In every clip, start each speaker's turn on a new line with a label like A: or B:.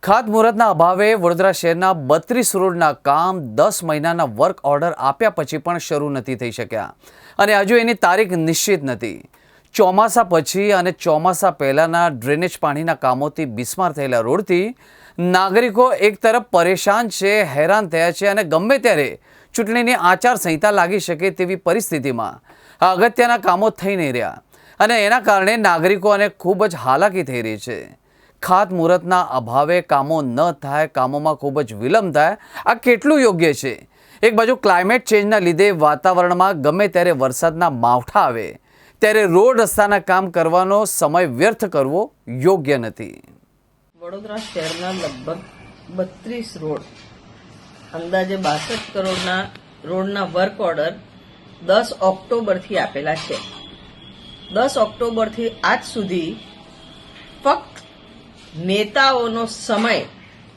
A: ખાતમુહૂર્તના અભાવે વડોદરા શહેરના 32 રોડના કામ 10 મહિનાના વર્ક ઓર્ડર આપ્યા પછી પણ શરૂ નથી થઈ શક્યા અને હજુ એની તારીખ નિશ્ચિત નથી। ચોમાસા પછી અને ચોમાસા પહેલાના ડ્રેનેજ પાણીના કામોથી બિસ્માર થયેલા રોડથી નાગરિકો એક તરફ પરેશાન છે, હેરાન થયા છે અને ગમે ત્યારે ચૂંટણીની આચારસંહિતા લાગી શકે તેવી પરિસ્થિતિમાં આ અગત્યના કામો થઈ નહીં રહ્યા અને એના કારણે નાગરિકોને ખૂબ જ હાલાકી થઈ રહી છે। ખાતમુહૂર્તના અભાવે કામો ન થાય, કામોમાં ખૂબ જ વિલંબ થાય, આ કેટલું યોગ્ય છે? એક બાજુ ક્લાઇમેટ ચેન્જના લીધે વાતાવરણમાં ગમે ત્યારે વરસાદના માવઠા આવે ત્યારે રોડ રસ્તાના કામ કરવાનો સમય વ્યર્થ કરવો યોગ્ય નથી।
B: વડોદરા શહેરના લગભગ 32 રોડ અંદાજે 62 કરોડના રોડના વર્ક ઓર્ડર 10 ઓક્ટોબરથી આપેલા છે। 10 ઓક્ટોબરથી આજ સુધી ફક્ત નેતાઓનો સમય,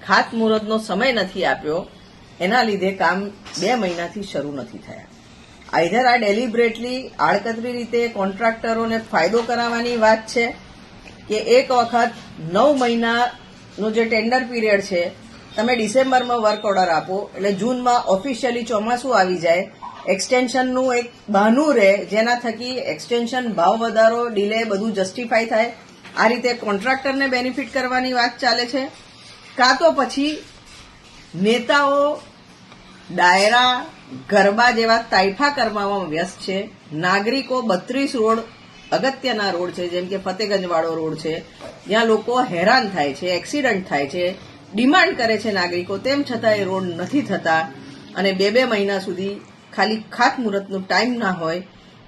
B: ખાતમુહૂર્તનો સમય નથી આપ્યો, એના લીધે કામ 2 મહિનાથી શરૂ નથી થયા। આઈધર આ ડેલિબરેટલી આડકતરી રીતે કોન્ટ્રાક્ટરોને ફાયદો કરાવવાની વાત છે કે એક વખત 9 મહિનાનો જે ટેન્ડર પીરિયડ છે, તમે ડિસેમ્બરમાં વર્ક ઓર્ડર આપો એટલે જૂનમાં ઓફિશિયલી ચોમાસું આવી જાય, એક્સટેન્શનનું એક બહાનું રહે જેના થકી એક્સટેન્શન, ભાવ વધારો, ડિલે બધું જસ્ટિફાય થાય। આ રીતે કોન્ટ્રાક્ટરને બેનિફિટ કરવાની વાત ચાલે છે, કાં તો પછી નેતાઓ ડાયરા, ગરબા જેવા તાઇફા કરવામાં વ્યસ્ત છે। નાગરિકો 32 રોડ અગત્યના રોડ છે, જેમ કે ફતેગંજવાળો રોડ છે, જ્યાં લોકો હેરાન થાય છે, એક્સિડન્ટ થાય છે, ડિમાન્ડ કરે છે નાગરિકો, તેમ છતાં એ રોડ નથી થતા અને 2 મહિના સુધી ખાલી ખાતમુહૂર્તનું ટાઈમ ના હોય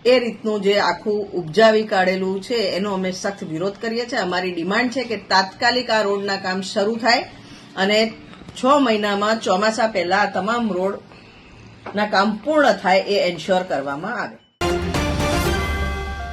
B: એ રીતનું જે આખું ઉપજાવી કાઢેલું છે એનો અમે સખ્ત વિરોધ કરીએ છીએ। અમારી ડિમાન્ડ છે કે તાત્કાલિક આ રોડના કામ શરૂ થાય અને 6 મહિનામાં ચોમાસા પહેલા તમામ રોડના કામ પૂર્ણ થાય એ એન્શ્યોર કરવામાં આવે।